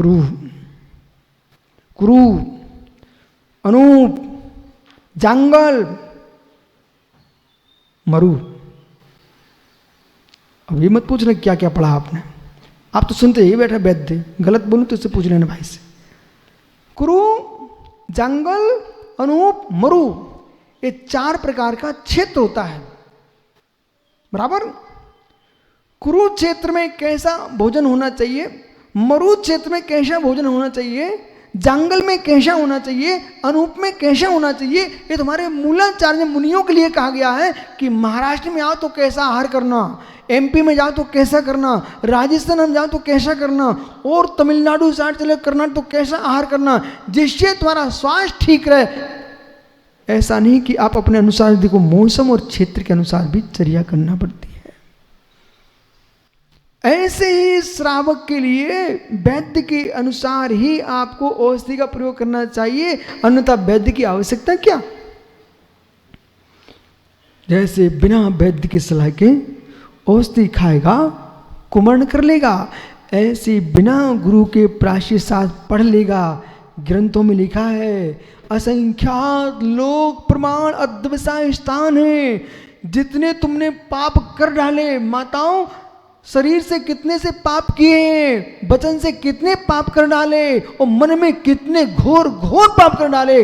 कुरु, कुरु, अनूप, जांगल, मरु। अब ये मत पूछना क्या क्या पढ़ा आपने, आप तो सुनते ही बैठा वैद्य, गलत बोलूं तो इससे पूछ लेना भाई से। कुरु, जांगल, अनूप, मरु, ये 4 प्रकार का क्षेत्र होता है, बराबर। कुरुक्षेत्र में कैसा भोजन होना चाहिए, मरु क्षेत्र में कैसा भोजन होना चाहिए, जंगल में कैसा होना चाहिए, अनूप में कैसा होना चाहिए, ये तुम्हारे मूलाचार्य मुनियों के लिए कहा गया है कि महाराष्ट्र में आओ तो कैसा आहार करना, एमपी में जाओ तो कैसा करना, राजस्थान में जाओ तो कैसा करना, और तमिलनाडु साइड चले कर्नाटक तो कैसा आहार करना, जिससे तुम्हारा स्वास्थ्य ठीक रहे। ऐसा नहीं कि आप अपने अनुसार, देखो मौसम और क्षेत्र के अनुसार भी चर्या करना पड़ती है। ऐसे ही श्रावक के लिए वैद्य के अनुसार ही आपको औषधि का प्रयोग करना चाहिए, अन्यथा वैद्य की आवश्यकता क्या। जैसे बिना वैद्य की सलाह के औषधि खाएगा कुमर्ण कर लेगा, ऐसे बिना गुरु के प्रायश्चित शास्त्र पढ़ लेगा। ग्रंथों में लिखा है, असंख्यात लोक प्रमाण अद्वैसाय स्थान है, जितने तुमने पाप कर डाले, माताओं शरीर से कितने से पाप किए, वचन से कितने पाप कर डाले, और मन में कितने घोर घोर पाप कर डाले,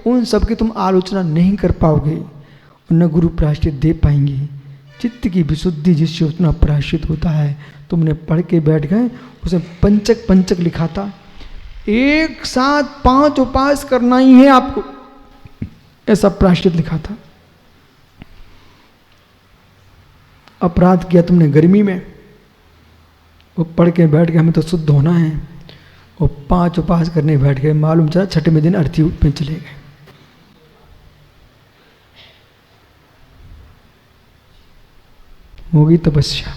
उन सब की तुम आलोचना नहीं कर पाओगे, न गुरु प्रायश्चित दे पाएंगे। चित्त की विशुद्धि जिससे उतना प्रायश्चित होता है, तुमने पढ़ के बैठ गए, उसमें पंचक पंचक लिखा था, एक साथ 5 उपास करना ही है आपको, ऐसा प्रायश्चित लिखा था। अपराध किया तुमने गर्मी में, वो पढ़ के बैठ गए हमें तो शुद्ध होना है, और 5 उपास करने बैठ गए, मालूम चला 6वें दिन अर्थी में चले गए। होगी तपस्या,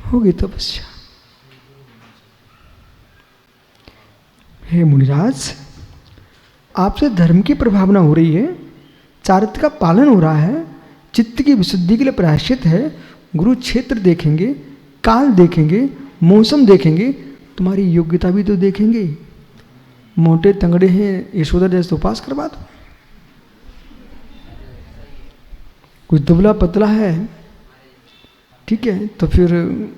होगी तपस्या। हे मुनिराज, आपसे धर्म की प्रभावना हो रही है, चारित्र का पालन हो रहा है, चित्त की विशुद्धि के लिए प्रायश्चित है, गुरु क्षेत्र देखेंगे, काल देखेंगे, मौसम देखेंगे, तुम्हारी योग्यता भी तो देखेंगे। मोटे तंगड़े हैं यशोदा जैसे उपास करवा दो, कुछ दुबला पतला है ठीक है तो फिर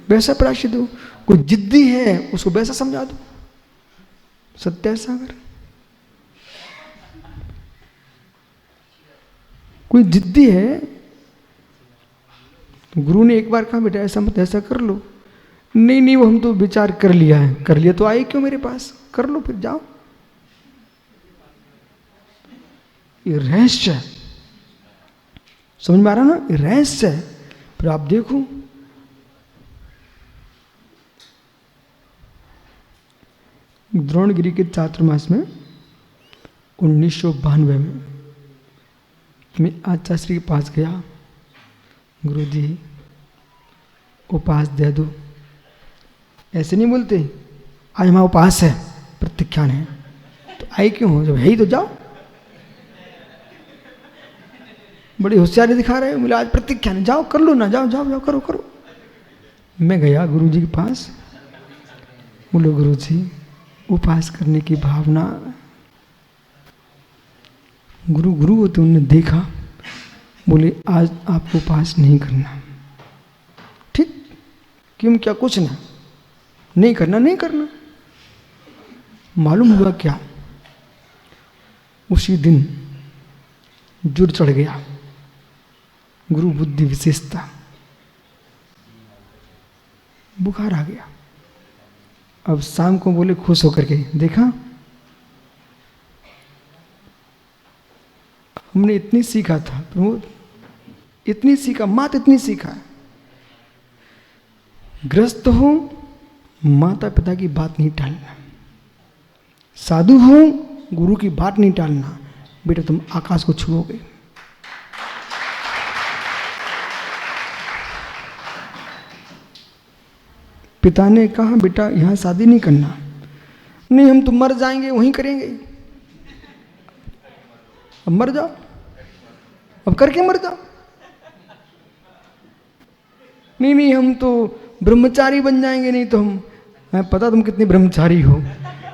वैसा प्रायश्चित दो, कोई जिद्दी है उसको वैसा समझा दो। सत्य सागर, कोई जिद्दी है, गुरु ने एक बार कहा बेटा ऐसा मत, ऐसा कर लो, नहीं नहीं वो हम तो विचार कर लिया है, कर लिया तो आए क्यों मेरे पास, कर लो फिर जाओ। ये रहस्य है, समझ में आ रहा ना, ये रहस्य है। फिर आप देखो द्रोणगिरी के चातुर्मास में 1992 में मैं आचार्य के पास गया, गुरुजी उपास दे दो। ऐसे नहीं बोलते आज हमारा उपास है प्रत्याख्यान है, तो आए क्यों हो, जब है ही तो जाओ। बड़ी होशियारी दिखा रहे हो, बोले आज प्रत्याख्यान है, जाओ कर लो ना, जाओ जाओ जाओ करो करो। मैं गया गुरुजी के पास, बोले गुरुजी उपास करने की भावना, गुरु गुरु होते उन्होंने देखा, बोले आज आपको उपास नहीं करना। ठीक, क्यों, क्या कुछ ना, नहीं करना नहीं करना। मालूम हुआ क्या, उसी दिन जुड़ चढ़ गया, गुरु बुद्धि विशेषता, बुखार आ गया। अब शाम को बोले खुश होकर के, देखा हमने इतनी सीखा था प्रमोद, इतनी सीखा, मात इतनी सीखा है, ग्रस्त हो माता पिता की बात नहीं टालना, साधु हो गुरु की बात नहीं टालना, बेटा तुम आकाश को छुओगे। पिता ने कहा बेटा यहां शादी नहीं करना, नहीं हम तो मर जाएंगे वहीं करेंगे। अब मर जाओ, अब करके मर जाओ। नहीं नहीं हम तो ब्रह्मचारी बन जाएंगे, नहीं तो हम, मैं पता तुम कितनी ब्रह्मचारी हो,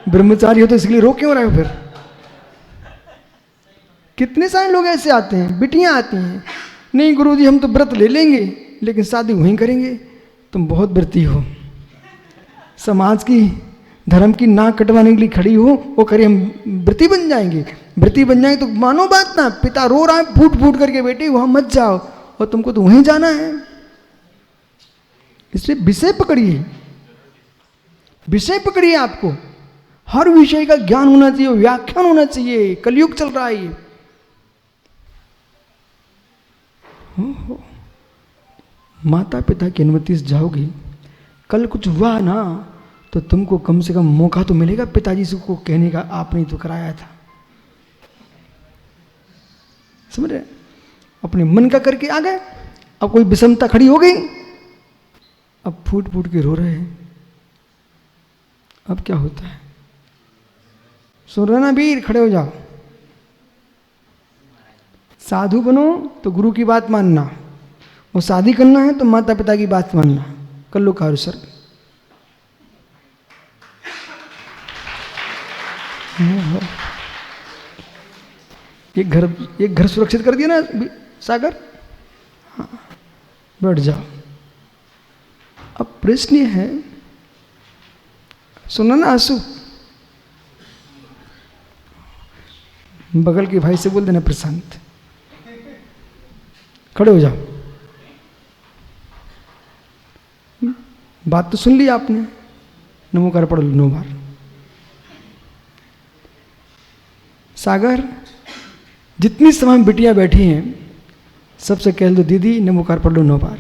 ब्रह्मचारी हो तो इसलिए रो क्यों रहे हो फिर? कितने सारे लोग ऐसे आते हैं, बिटियां आती हैं, नहीं गुरुजी हम तो व्रत ले लेंगे लेकिन शादी वहीं करेंगे। तुम बहुत व्रती हो, समाज की धर्म की नाक कटवाने के लिए खड़ी हो, वो करे हम व्रती बन जाएंगे, व्रती बन जाएंगे तो मानो बात ना, पिता रो रहा है फूट फूट करके, बेटे वहां मत जाओ और तुमको तो वहीं जाना है। इसलिए विषय पकड़िए, विषय पकड़िए, आपको हर विषय का ज्ञान होना चाहिए, व्याख्यान होना चाहिए। कलयुग चल रहा है ये। माता पिता की अनुमति से जाओगी, कल कुछ हुआ ना तो तुमको कम से कम मौका तो मिलेगा पिताजी से को कहने का, आपने तो कराया था। समझ रहे? अपने मन का करके आ गए, अब कोई विषमता खड़ी हो गई, अब फूट फूट के रो रहे हैं। अब क्या होता है? सुन रहे ना वीर, खड़े हो जाओ। साधु बनो तो गुरु की बात मानना, और शादी करना है तो माता पिता की बात मानना। कर लो कार्य सर। एक घर सुरक्षित कर दिया ना सागर, हाँ, बैठ जाओ। अब प्रश्न ये है, सुना ना आंसू, बगल के भाई से बोल देना प्रशांत, खड़े हो जाओ। बात तो सुन ली आपने, नमोकार पढ़ लो 9 बार। सागर, जितनी समय बिटियां बैठी हैं सबसे कह दो दीदी नमोकार पढ़ लो 9 बार।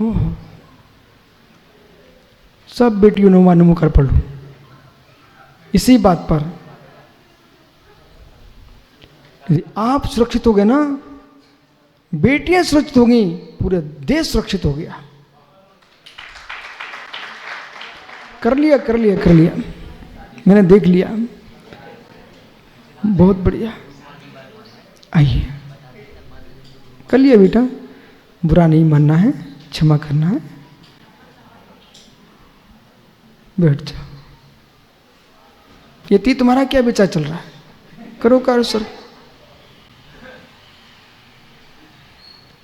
ओहो, सब बेटियों 9 बार नमोकार पढ़ लो। इसी बात पर यदि आप सुरक्षित हो गए ना, बेटियां सुरक्षित हो गई, पूरे देश सुरक्षित हो गया। कर लिया कर लिया कर लिया, मैंने देख लिया, बहुत बढ़िया। आइए, कर लिया बेटा, बुरा नहीं मानना है, क्षमा करना है। बैठ जाओ। ये तुम्हारा क्या विचार चल रहा है? करो कार्य सर।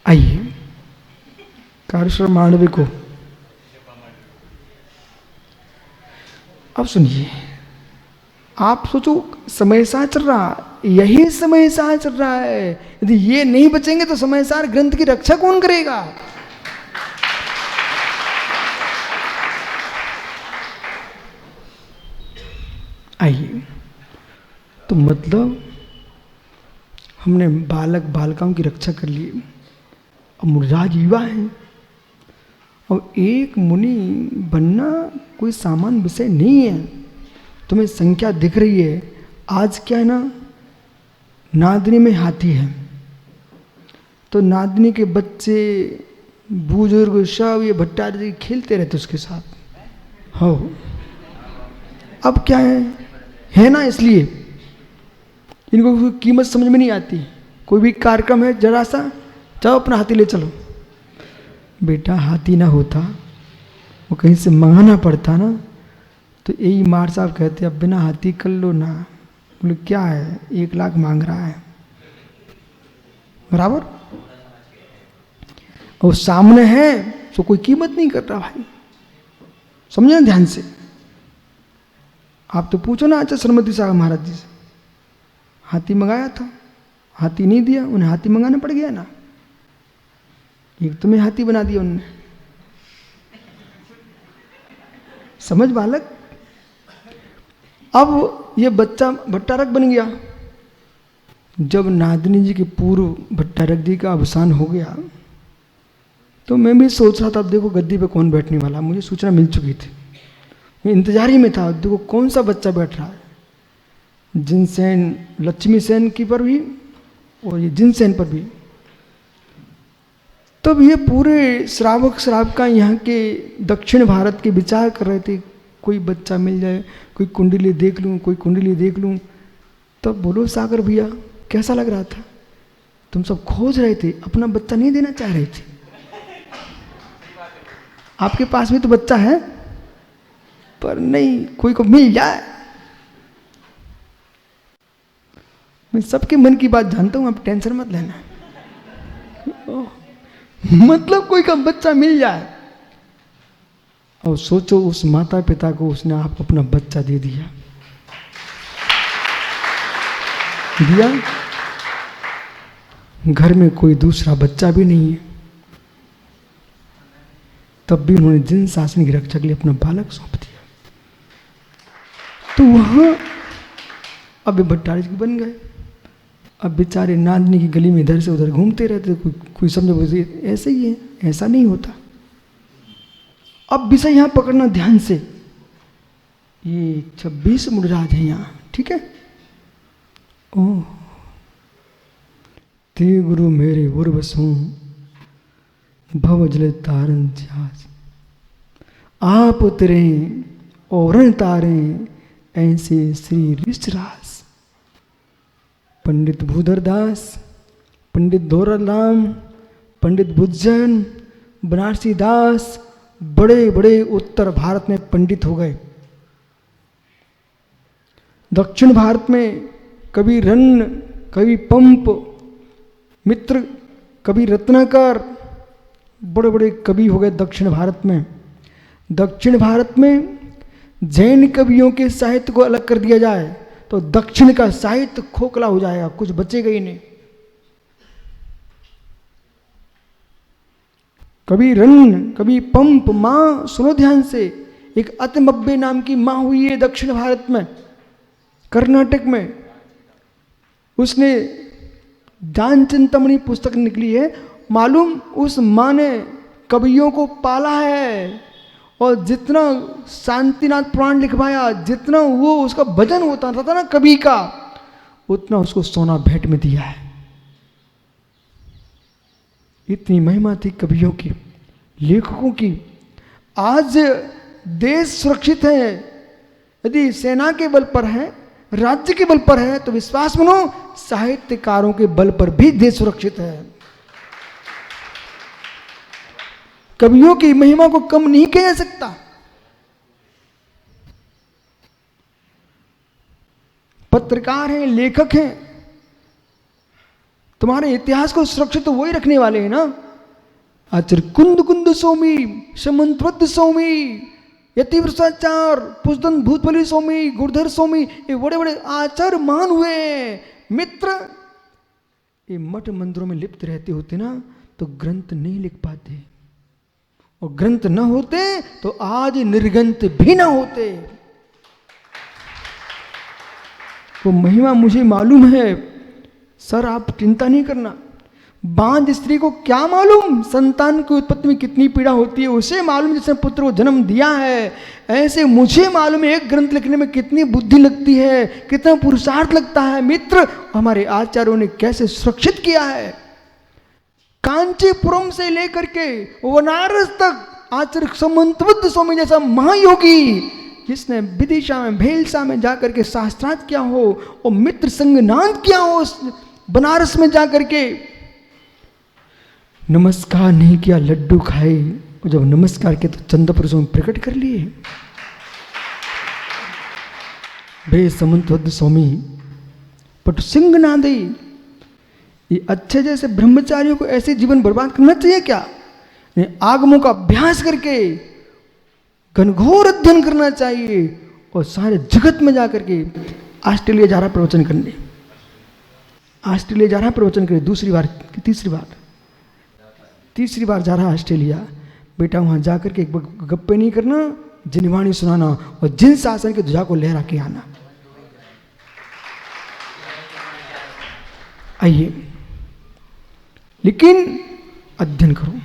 आइए, कार्य मांडवी को अब सुनिए। आप सोचो, समय सार चल रहा, यही समय सार चल रहा है। यदि ये नहीं बचेंगे तो समय सार ग्रंथ की रक्षा कौन करेगा? आइए, तो मतलब हमने बालक बालिकाओं की रक्षा कर ली, अब मुर्जाज युवा हैं। और एक मुनि बनना कोई सामान्य विषय नहीं है। तुम्हें संख्या दिख रही है, आज क्या है ना, नादिनी में हाथी है, तो नादिनी के बच्चे बुजुर्ग सब ये भट्टाचार्य खेलते रहते उसके साथ। हो, अब क्या है ना, इसलिए इनको कोई कीमत समझ में नहीं आती। कोई भी कार्यक्रम है, जरा सा जाओ अपना हाथी ले चलो। बेटा हाथी ना होता, वो कहीं से मंगाना पड़ता ना, तो यही मार साहब कहते अब बिना हाथी कर लो ना। बोले क्या है, 1 लाख मांग रहा है, बराबर। और सामने है तो कोई कीमत नहीं कर रहा भाई, समझना ध्यान से। आप तो पूछो ना आचार्य सरस्वती साहब महाराज जी से, हाथी मंगाया था, हाथी नहीं दिया, उन्हें हाथी मंगाना पड़ गया ना। एक तुम्हें हाथी बना दिया उन्होंने। समझ बालक। अब ये बच्चा भट्टारक बन गया। जब नादिनी जी के पूर्व भट्टारक जी का अवसान हो गया, तो मैं भी सोच रहा था अब देखो गद्दी पे कौन बैठने वाला। मुझे सूचना मिल चुकी थी, मैं इंतजार ही में था, देखो कौन सा बच्चा बैठ रहा है। जिनसेन, लक्ष्मी सेन की पर भी और ये जिनसेन पर भी। तब ये पूरे श्रावक श्राविका यहाँ के दक्षिण भारत के विचार कर रहे थे, कोई बच्चा मिल जाए, कोई कुंडली देख लूँ, कोई कुंडली देख लूँ। तब बोलो सागर भैया कैसा लग रहा था? तुम सब खोज रहे थे, अपना बच्चा नहीं देना चाह रहे थे। आपके पास भी तो बच्चा है, पर नहीं, कोई को मिल जाए। मैं सबके मन की बात जानता हूं, आप टेंशन मत लेना। मतलब कोई का बच्चा मिल जाए। और सोचो उस माता पिता को उसने आपको अपना बच्चा दे दिया। घर में कोई दूसरा बच्चा भी नहीं है, तब भी उन्होंने जिन शासन की रक्षा के लिए अपना बालक सौंप दिया। तो वहां अब भट्टारिक बन गए। अब बेचारे नांदनी की गली में इधर से उधर घूमते रहते। कोई समझो ऐसे ही है, ऐसा नहीं होता। अब विषय यहां पकड़ना ध्यान से। ये 26 मुनिराज है यहां, ठीक है। ओह, ते गुरु मेरे उर्वसों भव जल तारन त्याज, आप उतरे और तारे ऐसे श्री ऋषराज। पंडित भूधरदास, पंडित धोराराम, पंडित बुद्धजन, बनारसी दास, बड़े बड़े उत्तर भारत में पंडित हो गए। दक्षिण भारत में कवि रन्न, कवि पंप, मित्र, कवि रत्नाकर, बड़े बड़े कवि हो गए दक्षिण भारत में। दक्षिण भारत में जैन कवियों के साहित्य को अलग कर दिया जाए तो दक्षिण का साहित्य खोखला हो जाएगा, कुछ बचेगा ही नहीं। कवि रन्न, कवि पंप, माँ, सुनो ध्यान से, एक अतमब्बे नाम की माँ हुई है दक्षिण भारत में, कर्नाटक में। उसने ज्ञान चिंतामणि पुस्तक निकली है। मालूम उस माँ ने कवियों को पाला है, और जितना शांतिनाथ पुराण लिखवाया, जितना वो उसका भजन होता था ना कवि का, उतना उसको सोना भेंट में दिया है। इतनी महिमा थी कवियों की, लेखकों की। आज देश सुरक्षित है यदि सेना के बल पर है, राज्य के बल पर है, तो विश्वास मानो साहित्यकारों के बल पर भी देश सुरक्षित है। कवियों की महिमा को कम नहीं किया जा सकता। पत्रकार हैं, लेखक हैं, तुम्हारे इतिहास को सुरक्षित तो वही रखने वाले हैं ना। आचर कुंद कुंद सोमी, समंत्रद सोमी, यति भ्रष्टाचार, पुष्दन भूतबली सोमी, गुरधर सोमी, ये बड़े बड़े आचार मान हुए मित्र। ये मठ मंदिरों में लिप्त रहते होते ना तो ग्रंथ नहीं लिख पाते, और ग्रंथ न होते तो आज निर्ग्रंथ भी ना होते। वो महिमा मुझे मालूम है सर, आप चिंता नहीं करना। बांझ स्त्री को क्या मालूम संतान की उत्पत्ति में कितनी पीड़ा होती है, उसे मालूम जिसने पुत्र को जन्म दिया है। ऐसे मुझे मालूम है एक ग्रंथ लिखने में कितनी बुद्धि लगती है, कितना पुरुषार्थ लगता है मित्र। हमारे आचार्यों ने कैसे सुरक्षित किया है। कांचीपुरम से लेकर के बनारस तक आचार्य समंतबुद्ध स्वामी जैसा महायोगी, जिसने विदिशा में, भेलसा में जाकर के शास्त्रार्थ किया हो, और मित्र संगनाद किया हो बनारस में जाकर के, नमस्कार नहीं किया लड्डू खाए, जब नमस्कार किया तो चंद्रपुरुषों में प्रकट कर लिए। भे समंतबुद्ध स्वामी पट सिंह नादे। ये अच्छे जैसे ब्रह्मचारियों को ऐसे जीवन बर्बाद करना चाहिए क्या? आगमों का अभ्यास करके घनघोर अध्ययन करना चाहिए, और सारे जगत में जाकर के ऑस्ट्रेलिया जा रहा प्रवचन करने, ऑस्ट्रेलिया जा रहा प्रवचन करने, तीसरी बार जा रहा ऑस्ट्रेलिया। बेटा वहां जाकर के एक गप्पे नहीं करना, जिनवाणी सुनाना, और जिन शासन के ध्वजा को लहरा के आना। आइए, लेकिन अध्ययन करो।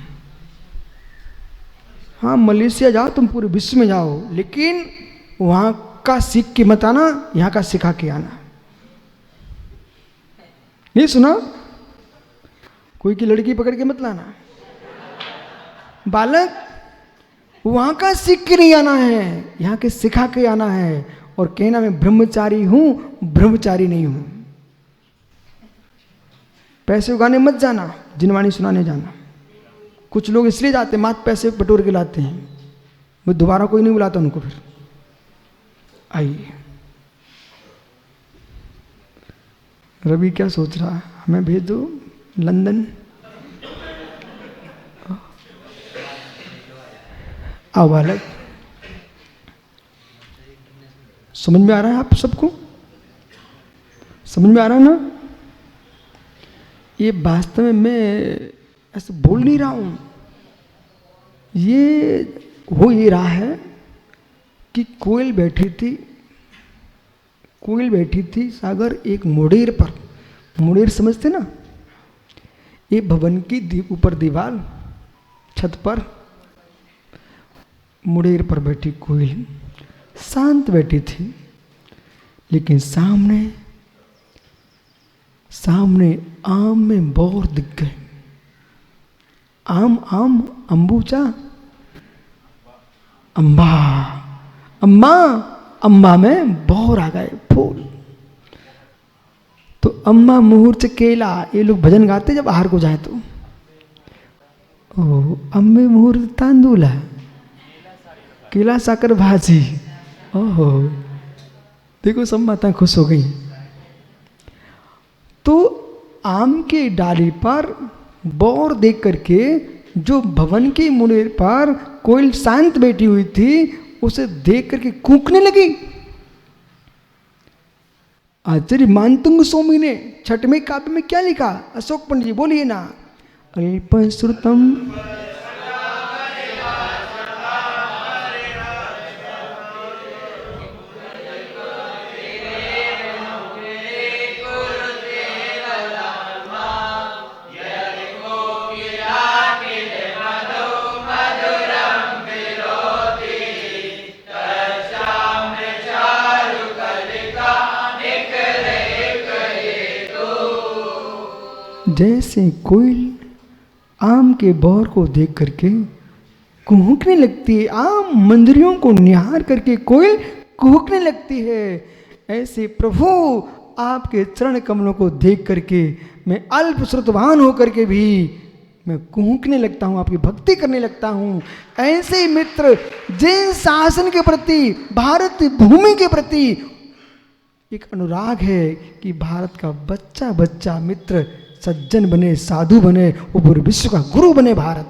हाँ, मलेशिया जाओ, तुम पूरे विश्व में जाओ, लेकिन वहां का सीख के मत आना, यहां का सिखा के आना। नहीं सुना? कोई की लड़की पकड़ के मत लाना। बालक वहां का सीख के नहीं आना है, यहां के सिखा के आना है, और कहना मैं ब्रह्मचारी हूं, ब्रह्मचारी नहीं हूं। पैसे उगाने मत जाना, जिनवाणी सुनाने जाना। कुछ लोग इसलिए जाते मात्र पैसे बटोर के लाते हैं, मैं दोबारा कोई नहीं बुलाता उनको। फिर आइए, रवि क्या सोच रहा है, हमें भेज दो लंदन। आओ बालक, समझ में आ रहा है आप सबको? समझ में आ रहा है ना? ये वास्तव में मैं ऐसे बोल नहीं रहा हूं, ये हो ये रहा है कि कोयल बैठी थी सागर एक मुड़ेर पर। मुड़ेर समझते ना? ये भवन की ऊपर दीवार, छत पर मुड़ेर पर बैठी कोयल शांत बैठी थी, लेकिन सामने आम में बोर दिख गए। आम अंबूचा, अम्बा में बोर आ गए फूल। तो अम्मा मुहूर्त केला, ये लोग भजन गाते जब आहार को जाए तो। ओ अम्बे मुहूर्त तांदूल है, केला साकर भाजी। ओहो, देखो सब माता खुश हो गई। तो आम के डाली पर बोर देख करके जो भवन की मुड़ेर पर कोयल शांत बैठी हुई थी, उसे देख करके कूकने लगी। आचार्य मानतुंग स्वामी ने छठवें काव्य में क्या लिखा? अशोक पंडित जी बोलिए ना। अल्पश्रुतम जैसे कोयल आम के बौर को देख करके कुहकने लगती है, आम मंजरियों को निहार करके कोयल कुहकने लगती है, ऐसे प्रभु आपके चरण कमलों को देख करके मैं अल्प श्रुतवान होकर के भी मैं कुहकने लगता हूँ, आपकी भक्ति करने लगता हूँ। ऐसे मित्र जिन शासन के प्रति, भारत भूमि के प्रति एक अनुराग है कि भारत का बच्चा बच्चा मित्र सज्जन बने, साधु बने, वो पूरे विश्व का गुरु बने भारत।